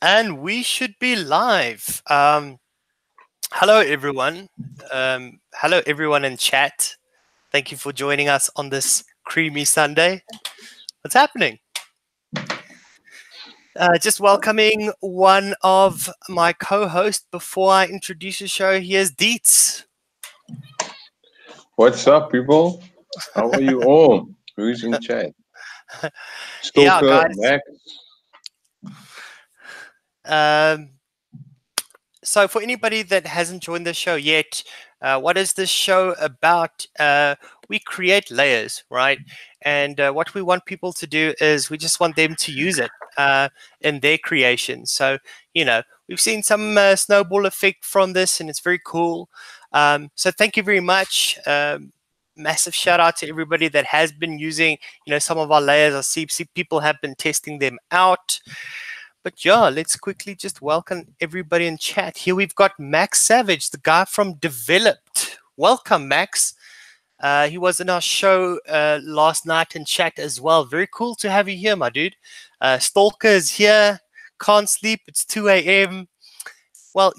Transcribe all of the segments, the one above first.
And we should be live. Hello, everyone. Hello, everyone in chat. Thank you for joining us on this creamy Sunday. What's happening? Just welcoming one of my co-hosts before I introduce the show. Here's Dietz. What's up, people? How are you all? Who's in chat? Yeah, Stoker, guys. Max. So for anybody that hasn't joined the show yet, what is this show about? We create layers, right? And what we want people to do is we just want them to use it in their creation. So, we've seen some snowball effect from this, and it's very cool. So thank you very much. Massive shout out to everybody that has been using, some of our layers. I see people have been testing them out. But yeah, let's quickly just welcome everybody in chat. Here we've got Max Savage, the guy from Developed. Welcome, Max. He was in our show last night in chat as well. Very cool to have you here, my dude. Stalker is here. Can't sleep. It's 2 a.m. Well,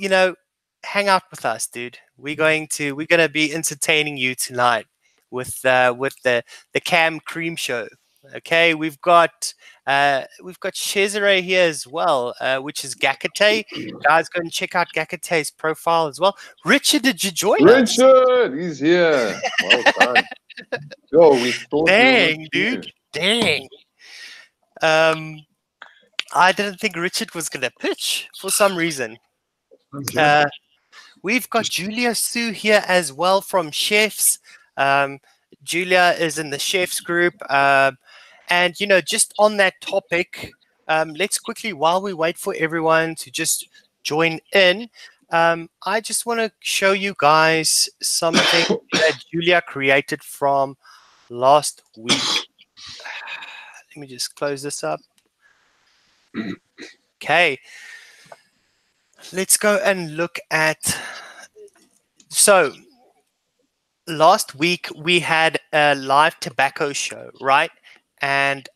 hang out with us, dude. We're gonna be entertaining you tonight with the Cam Cream Show. Okay, we've got Cesare here as well, which is Gakate. Guys, go and check out Gakate's profile as well. Richard, did you join us? Richard, he's here. Well done. Yo, we thought Dang, dude. Dang. I didn't think Richard was gonna pitch for some reason. We've got Julia Sue here as well from Chefs. Julia is in the Chefs group. And, just on that topic, let's quickly, while we wait for everyone to just join in, I just want to show you guys something that Julia created from last week. Let me just close this up. Okay. Let's go and look at... So, last week we had a live tobacco show, right? And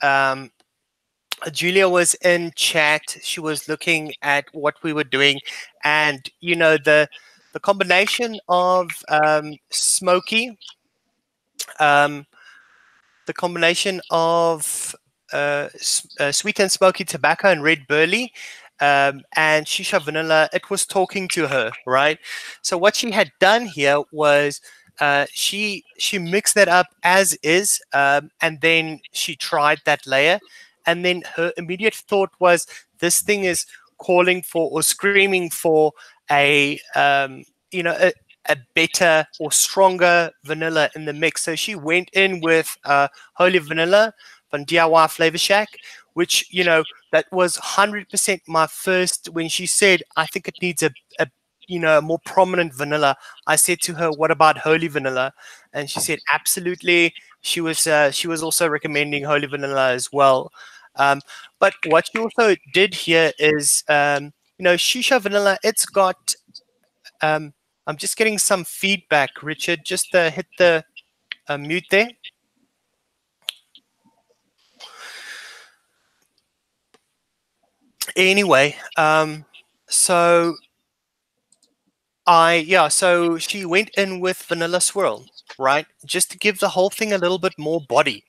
Julia was in chat. She was looking at what we were doing, and the combination of smoky, the combination of sweet and smoky tobacco and red burley, and shisha vanilla. It was talking to her, right? So what she had done here was she mixed that up as is, and then she tried that layer, and then her immediate thought was, this thing is calling for or screaming for a better or stronger vanilla in the mix. So she went in with Holy Vanilla from DIY Flavor Shack, which that was 100% my first. When she said, I think it needs a more prominent vanilla, I said to her, what about Holy Vanilla? And she said, absolutely. She was also recommending Holy Vanilla as well. But what she also did here is, Shisha Vanilla, it's got, I'm just getting some feedback, Richard. Just hit the mute there. Anyway, so she went in with Vanilla Swirl, right? Just to give the whole thing a little bit more body.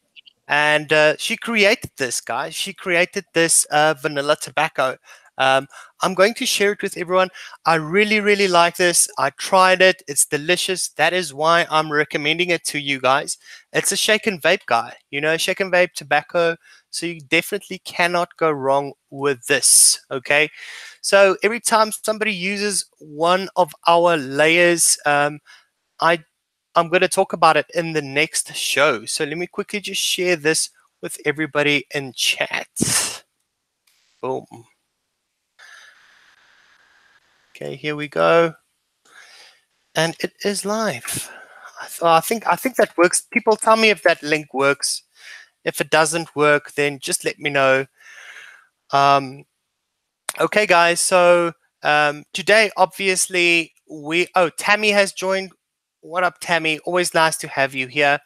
And she created this, guys. She created this vanilla tobacco. I'm going to share it with everyone. I really, really like this. I tried it. It's delicious. That is why I'm recommending it to you guys. It's a shake and vape guy, shake and vape tobacco. So you definitely cannot go wrong with this, okay? So every time somebody uses one of our layers, I'm going to talk about it in the next show. So let me quickly just share this with everybody in chat. Boom. Okay, here we go. And it is live. I think that works. People tell me if that link works. If it doesn't work, then just let me know. Okay, guys. So today, obviously, Tammy has joined. What up, Tammy? Always nice to have you here.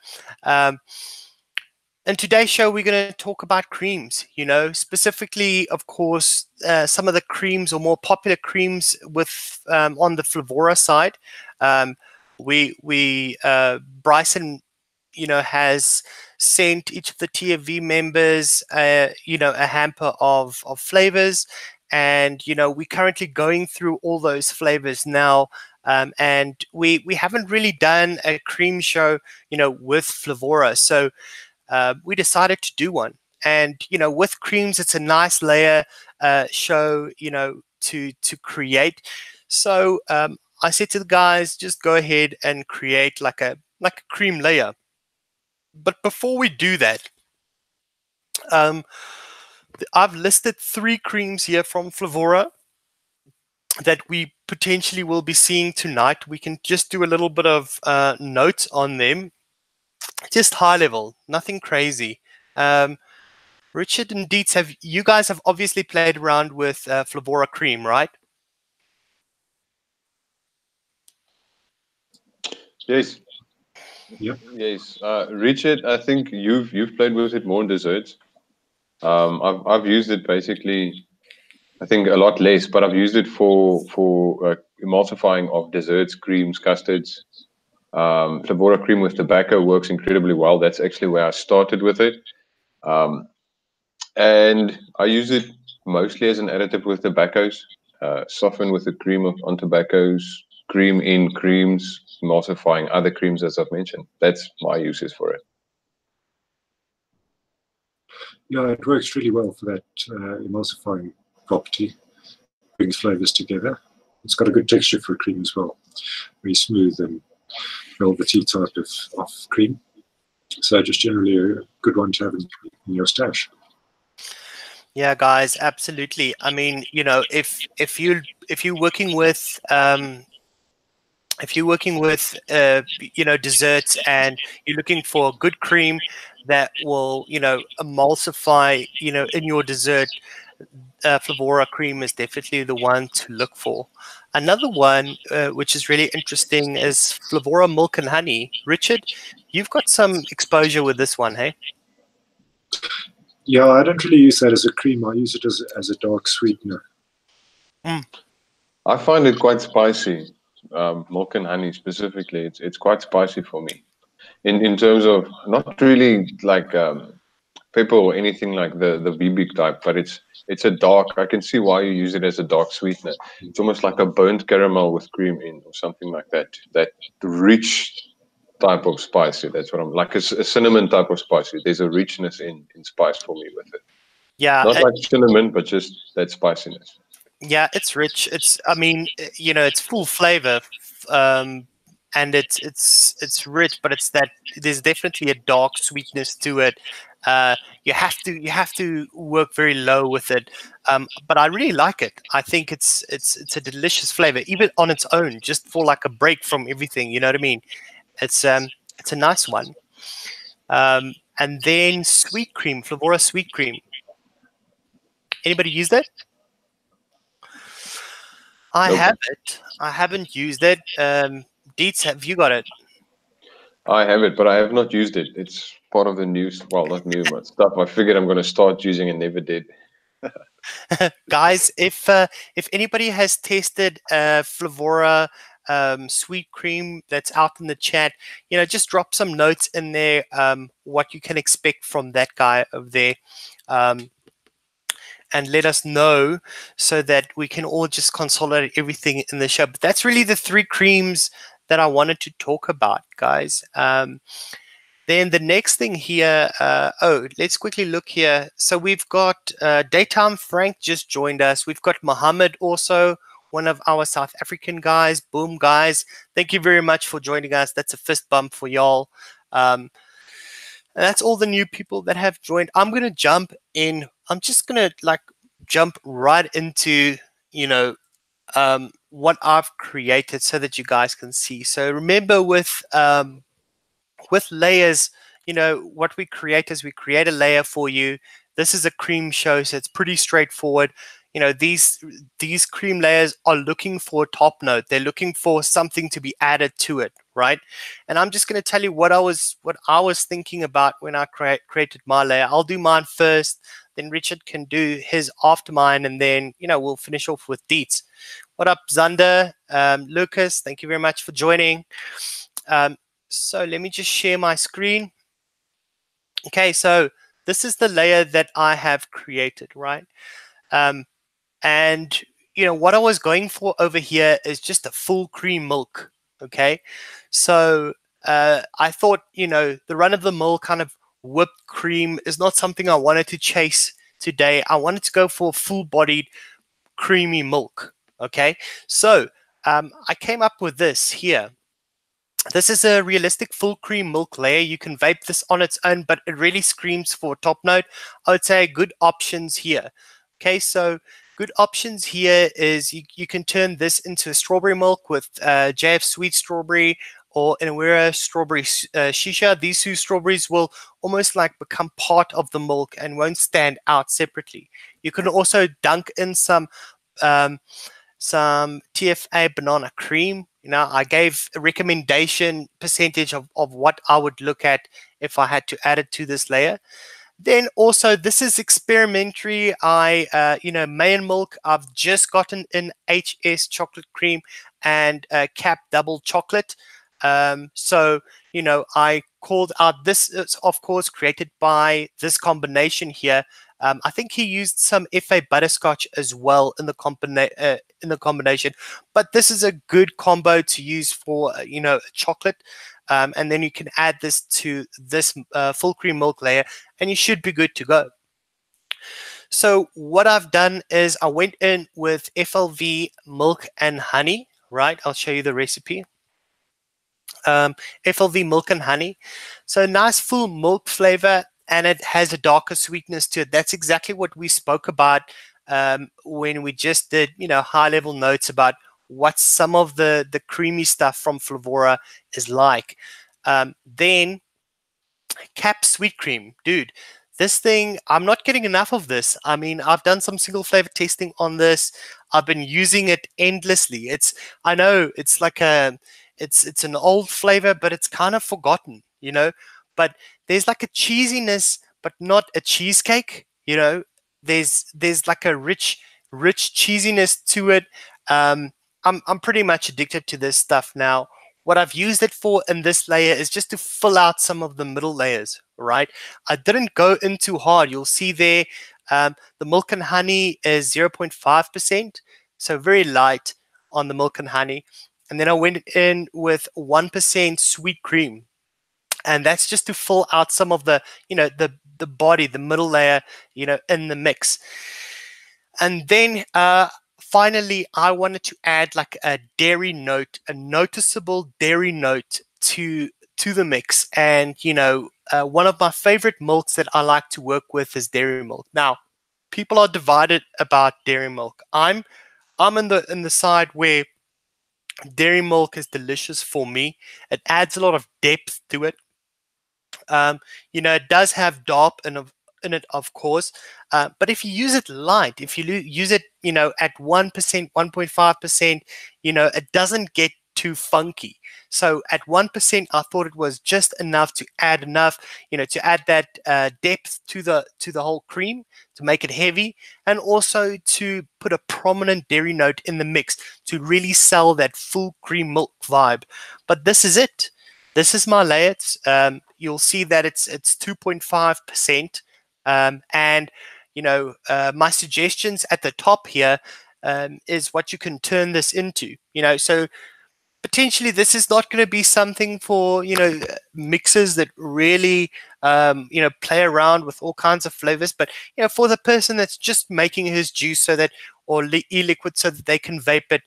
In today's show, we're going to talk about creams, specifically, of course, some of the creams or more popular creams with on the Flavora side. Bryson, has sent each of the TFV members, a hamper of flavors. And, we're currently going through all those flavors now. And we haven't really done a cream show, with Flavora. So we decided to do one. And, with creams, it's a nice layer show, to create. So I said to the guys, just go ahead and create like a cream layer. But before we do that, I've listed 3 creams here from Flavora that we potentially will be seeing tonight. We can just do a little bit of notes on them, just high level, nothing crazy. Richard and Dietz, you guys have obviously played around with Flavora cream, right? Yes. Yep. Yes. Richard, I think you've played with it more in desserts. I've used it basically, I think a lot less, but I've used it for emulsifying of desserts, creams, custards. Flavora cream with tobacco works incredibly well. That's actually where I started with it. And I use it mostly as an additive with tobaccos, soften with the cream on tobaccos, cream in creams, emulsifying other creams, as I've mentioned. That's my uses for it. Yeah, it works really well for that emulsifying property. Brings flavors together. It's got a good texture for a cream as well. Very smooth and velvety type of cream. So just generally a good one to have in your stash. Yeah, guys, absolutely. I mean, if you're working with desserts and you're looking for a good cream that will emulsify in your dessert, Flavora cream is definitely the one to look for. Another one which is really interesting is Flavora milk and honey. Richard, you've got some exposure with this one, hey? Yeah, I don't really use that as a cream. I use it as a dark sweetener. I find it quite spicy. Milk and honey specifically, it's quite spicy for me. In terms of not really like pepper or anything like the BB type, but it's a dark. I can see why you use it as a dark sweetener. It's almost like a burnt caramel with cream in, or something like that. That rich type of spicy. That's what I'm like, a cinnamon type of spicy. There's a richness in spice for me with it. Yeah, not like cinnamon, but just that spiciness. Yeah, it's rich. I mean, it's full flavor, and it's rich, but there's definitely a dark sweetness to it. You have to work very low with it, but I really like it. I think it's a delicious flavor, even on its own, just for like a break from everything. You know what I mean? It's a nice one. And then sweet cream, Flavora sweet cream. Anybody use that? I Nope. have it. I haven't used it. Dietz, have you got it? I have it, but I have not used it. It's part of the news. Well, not new, but stuff I figured I'm going to start using and never did. Guys, if anybody has tested Flavora sweet cream that's out in the chat, just drop some notes in there, what you can expect from that guy over there. And let us know so that we can all just consolidate everything in the show. But that's really the 3 creams that I wanted to talk about, guys. Then the next thing here, let's quickly look here. So we've got Daytime Frank just joined us. We've got Mohammed also, one of our South African guys. Boom, guys. Thank you very much for joining us. That's a fist bump for y'all. And that's all the new people that have joined. I'm going to jump in. I'm just going to jump right into, what I've created so that you guys can see. So remember with layers, what we create is we create a layer for you. This is a cream show, so it's pretty straightforward. you know, these cream layers are looking for a top note. They're looking for something to be added to it, right? And I'm just going to tell you what I was thinking about when I created my layer. I'll do mine first, then Richard can do his after mine, and then, you know, we'll finish off with Deets. What up, Zander? Lucas, thank you very much for joining. So let me just share my screen. Okay, so this is the layer that I have created, right? And, you know, what I was going for over here is just a full cream milk, okay? So I thought, you know, the run-of-the-mill kind of whipped cream is not something I wanted to chase today. I wanted to go for full-bodied creamy milk, okay? So I came up with this here. This is a realistic full cream milk layer. You can vape this on its own, but it really screams for top note. I would say good options here. Okay, so good options here is you can turn this into a strawberry milk with JF Sweet Strawberry or Inawera Strawberry Shisha. These two strawberries will almost like become part of the milk and won't stand out separately. You can also dunk in some TFA banana cream. You know, I gave a recommendation percentage of what I would look at if I had to add it to this layer. Then also, this is experimentary. You know, Mayan milk, I've just gotten in HS chocolate cream and Cap double chocolate. So, you know, I called out, this is of course created by this combination here. I think he used some FA butterscotch as well in the combination, but this is a good combo to use for you know, chocolate, and then you can add this to this full cream milk layer, and you should be good to go. So what I've done is I went in with FLV milk and honey. Right, I'll show you the recipe. FLV milk and honey, so nice full milk flavor, and it has a darker sweetness to it. That's exactly what we spoke about when we just did, you know, high level notes about what some of the creamy stuff from Flavora is like. Then Cap sweet cream, dude, this thing, I'm not getting enough of this. I mean, I've done some single flavor testing on this. I've been using it endlessly. I know it's like it's an old flavor, but it's kind of forgotten, you know. But there's like a cheesiness, but not a cheesecake, you know. There's like a rich cheesiness to it. I'm pretty much addicted to this stuff now. What I've used it for in this layer is just to fill out some of the middle layers, right? I didn't go in too hard. You'll see there, the milk and honey is 0.5%, so very light on the milk and honey. And then I went in with 1% sweet cream. And that's just to fill out some of the, you know, the body, the middle layer, you know, in the mix. And then finally, I wanted to add like a dairy note, a noticeable dairy note to the mix. And, you know, one of my favorite milks that I like to work with is dairy milk. Now, people are divided about dairy milk. I'm in the side where dairy milk is delicious for me. It adds a lot of depth to it. You know, it does have DARP in it, of course, but if you use it light, if you use it, you know, at 1%, 1.5%, you know, it doesn't get too funky. So at 1%, I thought it was just enough to add you know, to add that depth to the whole cream, to make it heavy, and also to put a prominent dairy note in the mix to really sell that full cream milk vibe. But this is it. This is my layer. You'll see that it's 2.5%, and you know, my suggestions at the top here is what you can turn this into. You know, so potentially this is not going to be something for, you know, mixers that really you know, play around with all kinds of flavors, but you know, for the person that's just making his juice so that, or e-liquid, so that they can vape it.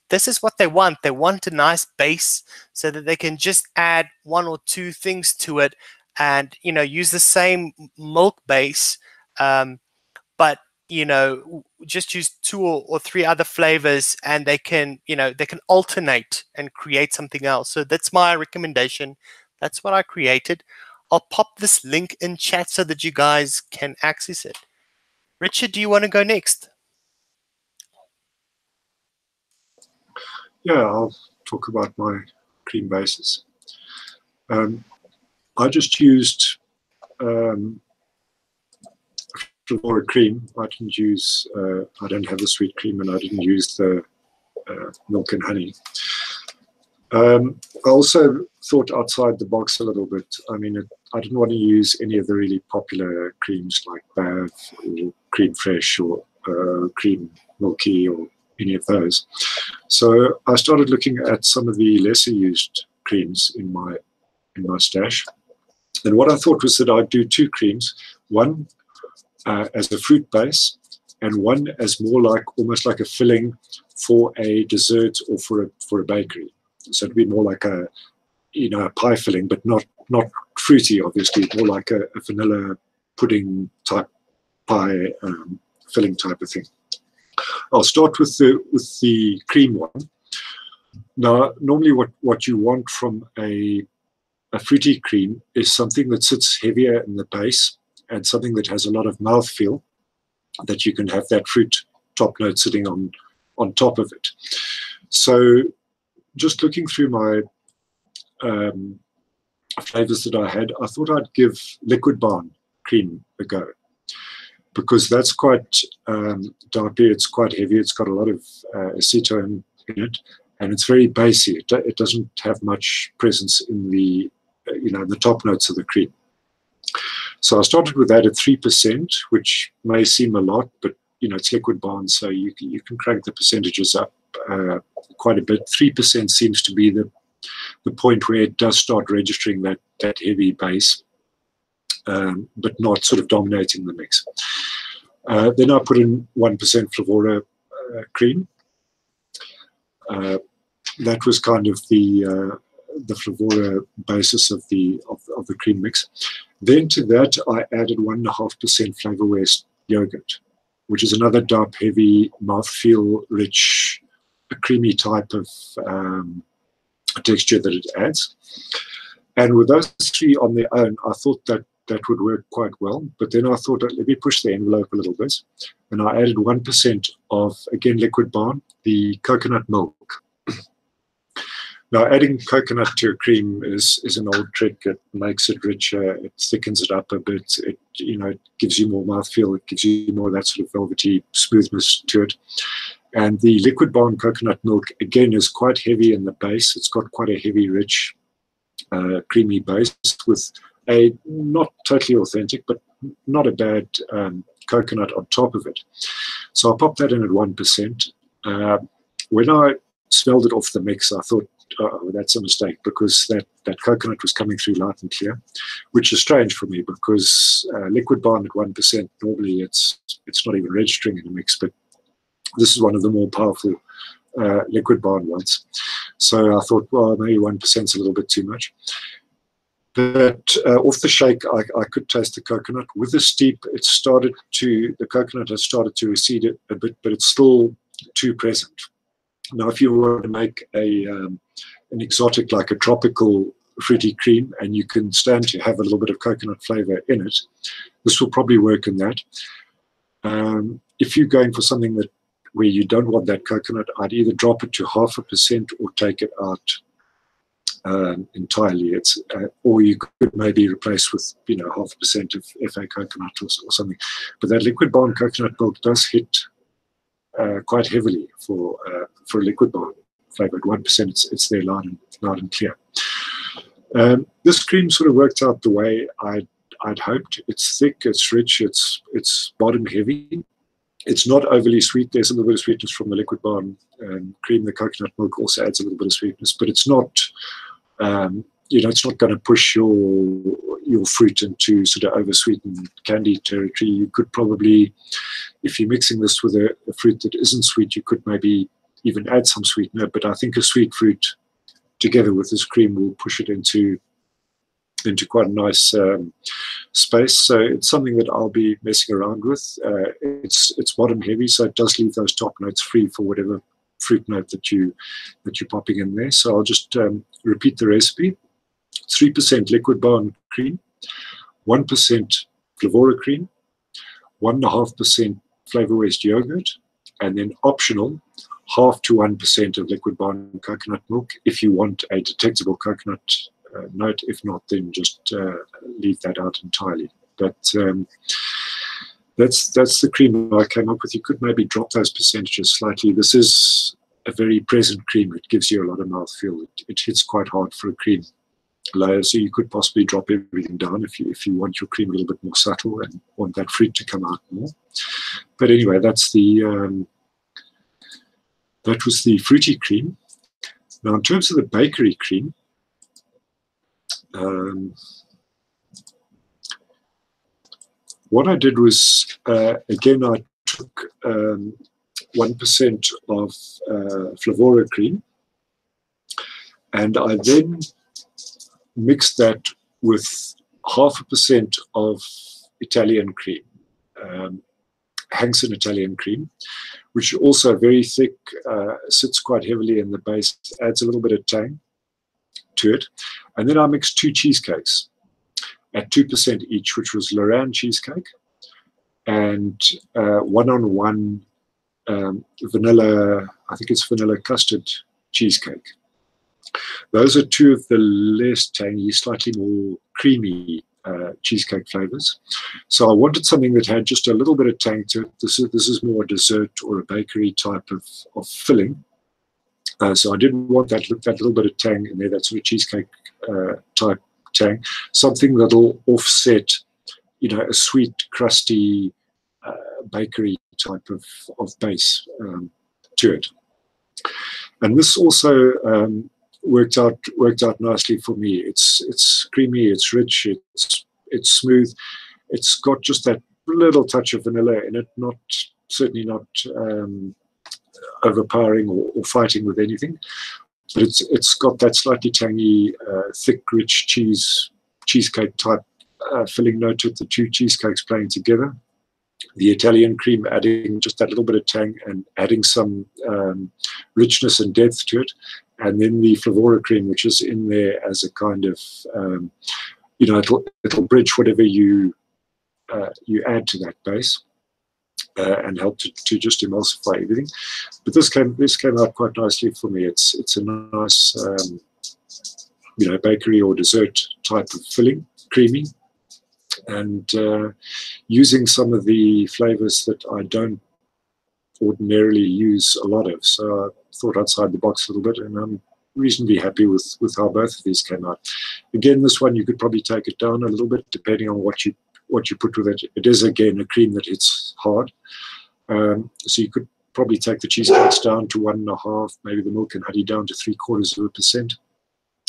This is what they want. They want a nice base so that they can just add one or two things to it and, you know, use the same milk base, but, you know, just use two or three other flavors, and they can, you know, they can alternate and create something else. So that's my recommendation. That's what I created. I'll pop this link in chat so that you guys can access it. Richard, do you want to go next? Yeah, I'll talk about my cream bases. I just used Flavora cream. I didn't use, I don't have the sweet cream, and I didn't use the milk and honey. I also thought outside the box a little bit. I mean, I didn't want to use any of the really popular creams like Bav or Cream Fresh or Cream Milky or any of those. So I started looking at some of the lesser used creams in my stash. And what I thought was that I'd do two creams, one as a fruit base and one as more like almost like a filling for a dessert or for a bakery. So it'd be more like a pie filling, but not fruity, obviously, more like a vanilla pudding type pie filling type of thing. I'll start with the cream one. Now, normally what you want from a fruity cream is something that sits heavier in the base and something that has a lot of mouthfeel, that you can have that fruit top note sitting on top of it. So just looking through my flavors that I had, I thought I'd give Liquid Barn cream a go, because that's quite dark, it's quite heavy, it's got a lot of acetone in it, and it's very basy. It doesn't have much presence in the the top notes of the cream. So I started with that at 3%, which may seem a lot, but it's Liquid Barn, so you can crank the percentages up quite a bit. 3% seems to be the point where it does start registering that heavy base, but not sort of dominating the mix. Then I put in 1% Flavora cream. That was kind of the Flavora basis of the cream mix. Then to that I added 1.5% Flavor West yogurt, which is another dark, heavy, mouthfeel rich, a creamy type of texture that it adds. And with those three on their own, I thought that would work quite well. But then I thought, let me push the envelope a little bit, and I added 1% of, again, Liquid Barn, the coconut milk. Now, adding coconut to a cream is an old trick. It makes it richer, it thickens it up a bit, it gives you more mouthfeel, it gives you more of that sort of velvety smoothness to it. And the Liquid Barn coconut milk, again, is quite heavy in the base. It's got quite a heavy, rich, creamy base with a not totally authentic, but not a bad coconut on top of it. So I popped that in at 1%. When I smelled it off the mix, I thought, oh, that's a mistake, because that coconut was coming through light and clear, which is strange for me, because Liquid Barn at 1%, normally it's not even registering in the mix, but this is one of the more powerful Liquid Barn ones. So I thought, well, maybe 1% is a little bit too much. But off the shake, I could taste the coconut. With the steep, the coconut has started to recede a bit, but it's still too present. Now, if you were to make an exotic, like a tropical fruity cream, and you can stand to have a little bit of coconut flavor in it, this will probably work in that. If you're going for something where you don't want that coconut, I'd either drop it to 0.5% or take it out entirely. Or you could maybe replace with 0.5% of FA coconut or something. But that Liquid Barn coconut milk does hit quite heavily for a Liquid Barn flavor. At 1%, it's there loud and clear. This cream sort of worked out the way I'd hoped. It's thick, it's rich, it's bottom heavy. It's not overly sweet. There's a little bit of sweetness from the Liquid Barn cream. The coconut milk also adds a little bit of sweetness, but it's not, it's not going to push your fruit into sort of over-sweetened candy territory. You could probably, if you're mixing this with a fruit that isn't sweet, you could maybe even add some sweetener. But I think a sweet fruit together with this cream will push it into quite a nice space. So it's something that I'll be messing around with. It's bottom heavy, so it does leave those top notes free for whatever fruit note that you're popping in there. So I'll just repeat the recipe. 3% Liquid Barn cream, 1% Flavora cream, 1.5% Flavor West yogurt, and then optional, half to 1% of liquid barn coconut milk if you want a detectable coconut note. If not, then just leave that out entirely. But that's the cream I came up with. You could maybe drop those percentages slightly. This is a very present cream. It gives you a lot of mouthfeel. It hits quite hard for a cream layer, so you could possibly drop everything down if you want your cream a little bit more subtle and want that fruit to come out more. But anyway, that's the that was the fruity cream. Now, in terms of the bakery cream, what I did was, again, I took 1% of Flavora cream, and I then mixed that with 0.5% of Italian cream, Hansen Italian cream, which is also very thick, sits quite heavily in the base, adds a little bit of tang to it. And then I mixed 2 cheesecakes at 2% each, which was Lorraine cheesecake and 1-on-1 vanilla, I think it's vanilla custard cheesecake. Those are 2 of the less tangy, slightly more creamy cheesecake flavors. So I wanted something that had just a little bit of tang to it. This is more a dessert or a bakery type of filling. So I did want that little bit of tang in there, that sort of cheesecake type tang, something that'll offset, you know, a sweet, crusty bakery type of base to it. And this also worked out nicely for me. It's creamy, it's rich, it's smooth. It's got just that little touch of vanilla in it, certainly not overpowering or fighting with anything. But it's got that slightly tangy, thick, rich cheesecake type filling note to it. The 2 cheesecakes playing together. The Italian cream adding just that little bit of tang and adding some richness and depth to it. And then the Flavora cream, which is in there as a kind of, you know, it'll bridge whatever you add to that base and help to just emulsify everything. But this came out quite nicely for me. It's a nice, you know, bakery or dessert type of filling, creamy, and using some of the flavors that I don't ordinarily use a lot of. So I thought outside the box a little bit, and I'm reasonably happy with how both of these came out. Again, this one you could probably take it down a little bit depending on what you put with it. It is again a cream that hits hard, so you could probably take the cheesecakes down to 1.5, maybe the milk and honey down to 0.75%.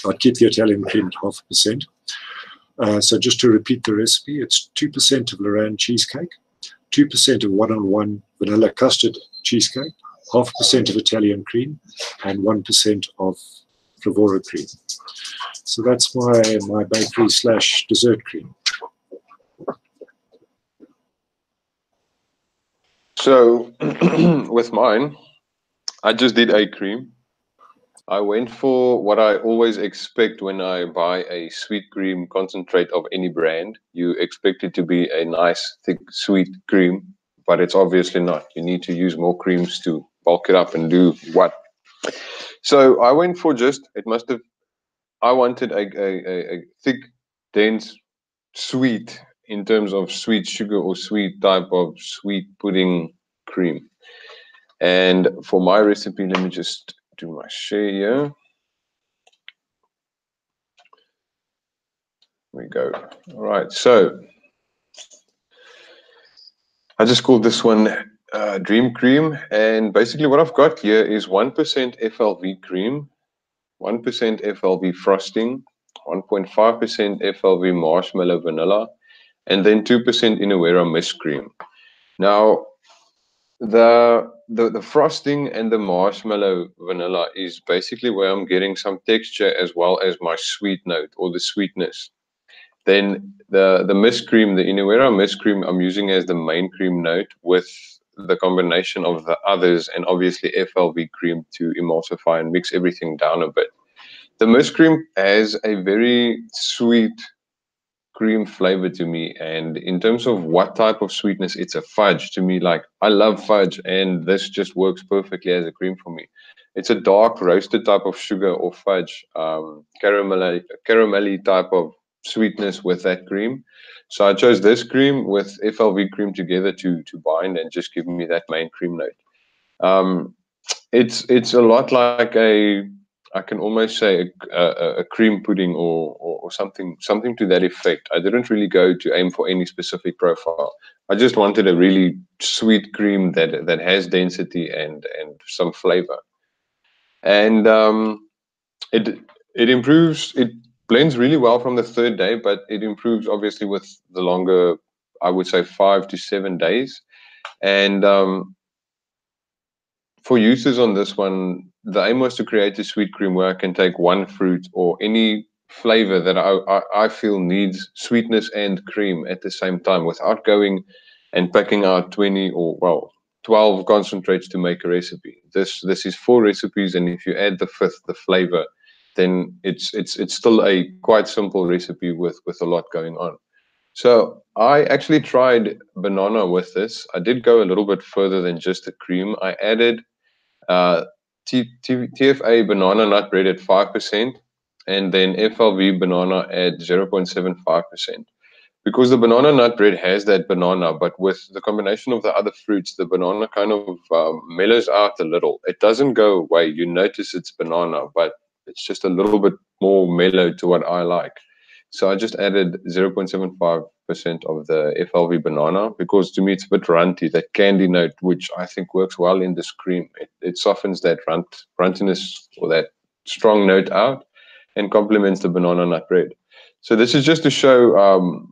I'd keep the Italian cream at 0.5%. So just to repeat the recipe, it's 2% of Lorraine cheesecake, 2% of 1-on-1 vanilla custard cheesecake, 0.5% of Italian cream, and 1% of Flavora cream. So that's my bakery / dessert cream. So with mine, I just did a cream. I went for what I always expect when I buy a sweet cream concentrate of any brand. You expect it to be a nice, thick, sweet cream, but it's obviously not. You need to use more creams to bulk it up and do what. So I went for I wanted a thick, dense, sweet, in terms of sweet sugar or sweet type of sweet pudding cream. And for my recipe, let me just do my share here. There we go. All right, so I just called this one Dream Cream, and basically what I've got here is 1% FLV cream, 1% FLV frosting, 1.5% FLV marshmallow vanilla, and then 2% Inuera mist cream. Now, the frosting and the marshmallow vanilla is basically where I'm getting some texture as well as my sweet note or the sweetness. Then the mist cream, the Inuera mist cream, I'm using as the main cream note with the combination of the others and obviously FLV cream to emulsify and mix everything down a bit. The mist cream has a very sweet, cream flavor to me. And in terms of what type of sweetness, it's a fudge to me. Like, I love fudge, and this just works perfectly as a cream for me. It's a dark roasted type of sugar or fudge, caramelly type of sweetness with that cream. So I chose this cream with FLV cream together to bind and just give me that main cream note. Um, it's a lot like I can almost say a cream pudding or something to that effect. I didn't really go to aim for any specific profile. I just wanted a really sweet cream that has density and some flavor. And it it improves. It blends really well from the third day, but it improves obviously with the longer, I would say 5 to 7 days. And for users on this one, the aim was to create a sweet cream where I can take one fruit or any flavor that I feel needs sweetness and cream at the same time without going and packing out 20 or, well, 12 concentrates to make a recipe. This is 4 recipes, and if you add the fifth, the flavor, then it's still a quite simple recipe with a lot going on. So I actually tried banana with this. I did go a little bit further than just the cream. I added uh, TFA banana nut bread at 5%, and then FLV banana at 0.75%. Because the banana nut bread has that banana, but with the combination of the other fruits, the banana kind of mellows out a little. It doesn't go away. You notice it's banana, but it's just a little bit more mellow to what I like. So I just added 0.75% of the FLV banana because to me it's a bit runty, that candy note, which I think works well in this cream. It softens that runtiness or that strong note out and complements the banana nut bread. So this is just to show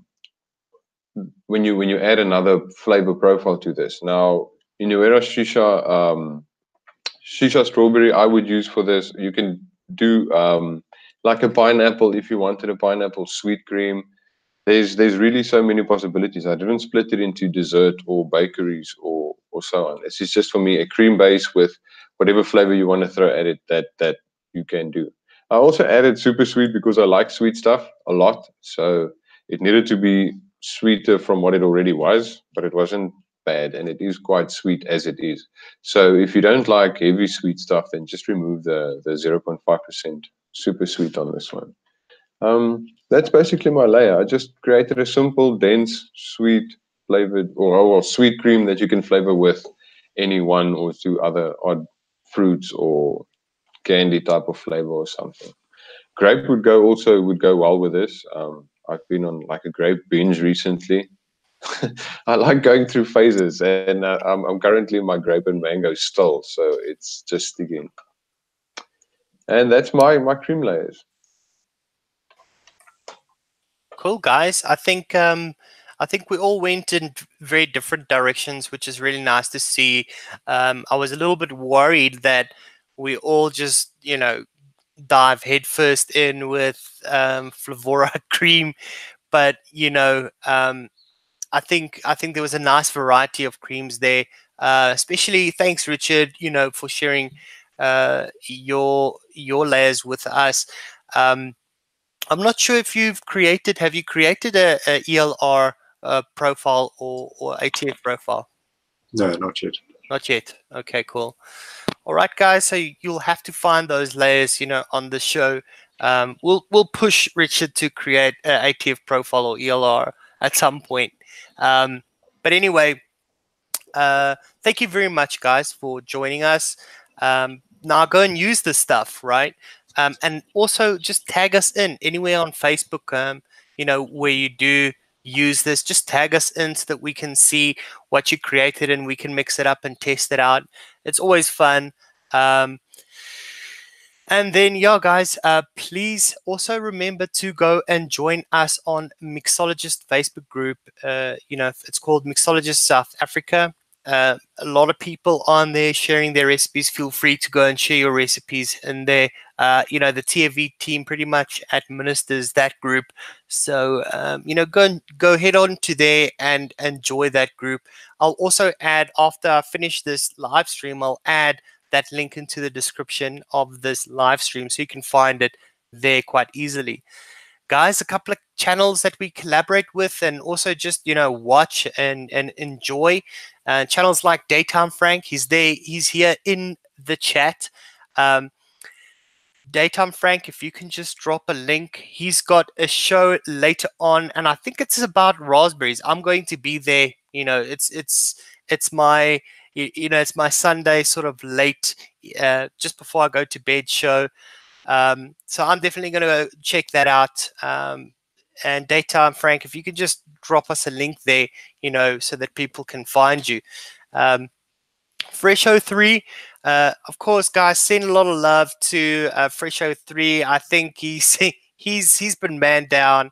when you add another flavor profile to this. Now, Inuera shisha strawberry I would use for this. You can do like a pineapple if you wanted a pineapple sweet cream. There's really so many possibilities. I didn't split it into dessert or bakeries or so on. This is just for me a cream base with whatever flavor you want to throw at it that you can do. I also added super sweet because I like sweet stuff a lot. So it needed to be sweeter from what it already was, but it wasn't bad, and it is quite sweet as it is. So if you don't like heavy sweet stuff, then just remove the 0.5% super sweet on this one. That's basically my layer. I just created a simple, dense, sweet flavored or sweet cream that you can flavor with any one or two other odd fruits or candy type of flavor or something. Grape would go well with this. I've been on like a grape binge recently. I like going through phases, and I'm currently in my grape and mango still, so it's just sticking. And that's my cream layers. Cool, guys. I think we all went in very different directions, which is really nice to see. I was a little bit worried that we all just, dive headfirst in with Flavora cream, but I think there was a nice variety of creams there. Especially thanks, Richard, for sharing your layers with us. Um, I'm not sure if have you created a ELR profile or ATF profile? No, not yet. Not yet. Okay, cool. All right, guys. So you'll have to find those layers, on the show. We'll push Richard to create an ATF profile or ELR at some point. But anyway, thank you very much, guys, for joining us. Now go and use this stuff, right? And also just tag us in anywhere on Facebook, where you do use this. Just tag us in so that we can see what you created and we can mix it up and test it out. It's always fun. And then, yeah, guys, please also remember to go and join us on Mixologist Facebook group. It's called Mixologist South Africa. A lot of people on there sharing their recipes. Feel free to go and share your recipes in there. The TFV team pretty much administers that group. So, go head on to there and enjoy that group. I'll also add, after I finish this live stream, I'll add that link into the description of this live stream so you can find it there quite easily. guys, a couple of channels that we collaborate with and also just, watch and enjoy. Channels like Daytime Frank, he's there, he's here in the chat. Daytime Frank, if you can just drop a link. He's got a show later on, and I think it's about raspberries. I'm going to be there. It's my it's my Sunday sort of late, just before I go to bed show. So I'm definitely going to go check that out. And Daytime Frank, if you could just drop us a link there, so that people can find you. Fresh03, of course, guys, send a lot of love to Fresh03. I think he's been man down,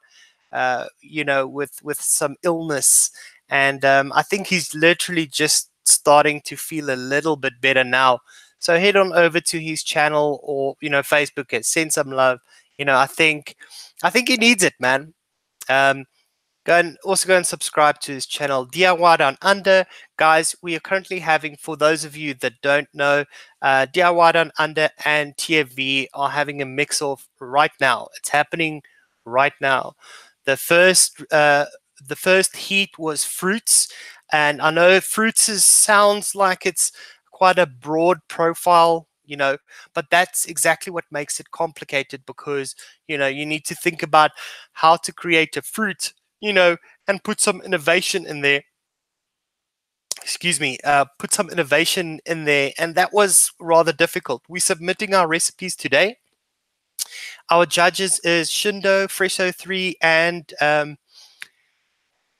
with some illness, and I think he's literally just starting to feel a little bit better now. So head on over to his channel or Facebook and send some love. I think he needs it, man. Go and subscribe to his channel, DIY Down Under. Guys, we are currently having, for those of you that don't know, DIY Down Under and TFV are having a mix-off right now. It's happening right now. The first heat was fruits, and I know fruits sounds like it's quite a broad profile, but that's exactly what makes it complicated, because you need to think about how to create a fruit, and put some innovation in there. Excuse me, put some innovation in there, and that was rather difficult. We're submitting our recipes today. Our judges is Shindo, Fresh03, and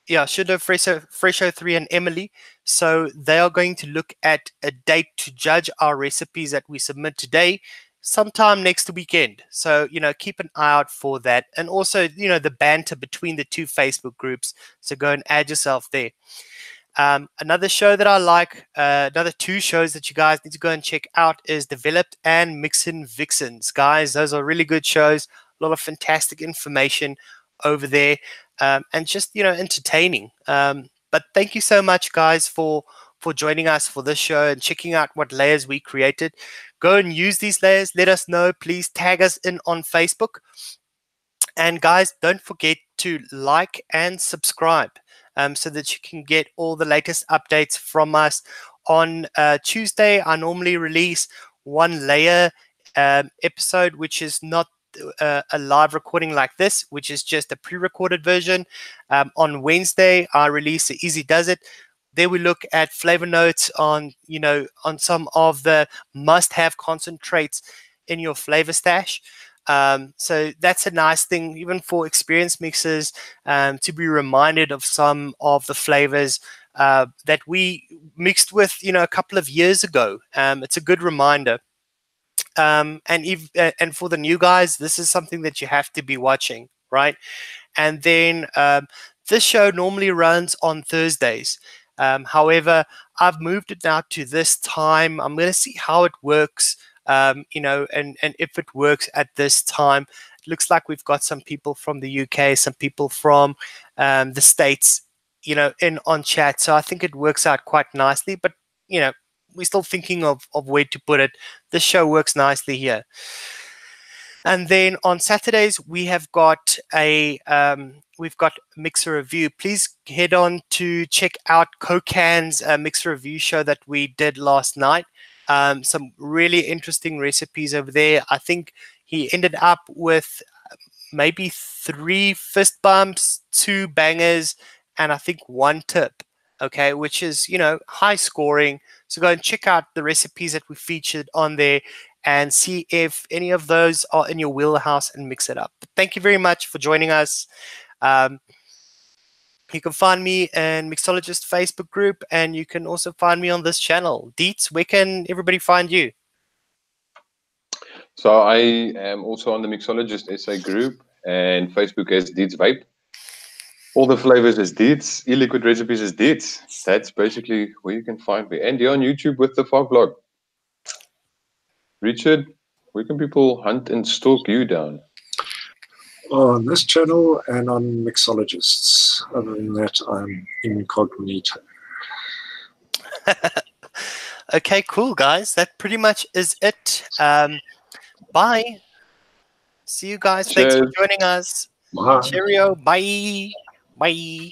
Shindo, Fresh03, and Emily. So they are going to look at a date to judge our recipes that we submit today, sometime next weekend. So, keep an eye out for that. And also, the banter between the two Facebook groups. So go and add yourself there. Another show that I like, another two shows that you guys need to go and check out is Developed and Mixin' Vixens. Guys, those are really good shows. A lot of fantastic information over there, and just, entertaining. But thank you so much, guys, for joining us for this show and checking out what layers we created. Go and use these layers. Let us know. Please tag us in on Facebook. And guys, don't forget to like and subscribe, so that you can get all the latest updates from us. On Tuesday, I normally release one layer episode, which is not a live recording like this, which is just a pre-recorded version. On Wednesday, I release the Easy Does It. There we look at flavor notes on, on some of the must-have concentrates in your flavor stash. So that's a nice thing, even for experienced mixers, to be reminded of some of the flavors that we mixed with, a couple of years ago. It's a good reminder. And for the new guys, this is something that you have to be watching, right? And then this show normally runs on Thursdays. However, I've moved it now to this time. I'm going to see how it works, and if it works at this time. It looks like we've got some people from the UK, some people from the States, in on chat. So I think it works out quite nicely. But, we're still thinking of where to put it. This show works nicely here. And then on Saturdays, we have got we've got Mixer Review. Please head on to check out Kokan's Mixer Review show that we did last night. Some really interesting recipes over there. I think he ended up with maybe 3 fist bumps, 2 bangers, and I think 1 tip. Okay, which is, high scoring. So go and check out the recipes that we featured on there and see if any of those are in your wheelhouse and mix it up. But thank you very much for joining us. You can find me in Mixologist Facebook group, and you can also find me on this channel. Deets, where can everybody find you? So I am also on the Mixologist SA group, and Facebook is Deets Vape. All the flavors is Deets, e-liquid recipes is Deets. That's basically where you can find me. And you're on YouTube with the thefogvlog. Richard, where can people hunt and stalk you down? On this channel and on Mixologists. Other than that, I'm incognito. Okay, cool, guys. That pretty much is it. Bye. See you guys. Cheers. Thanks for joining us. Bye. Cheerio. Bye. Bye.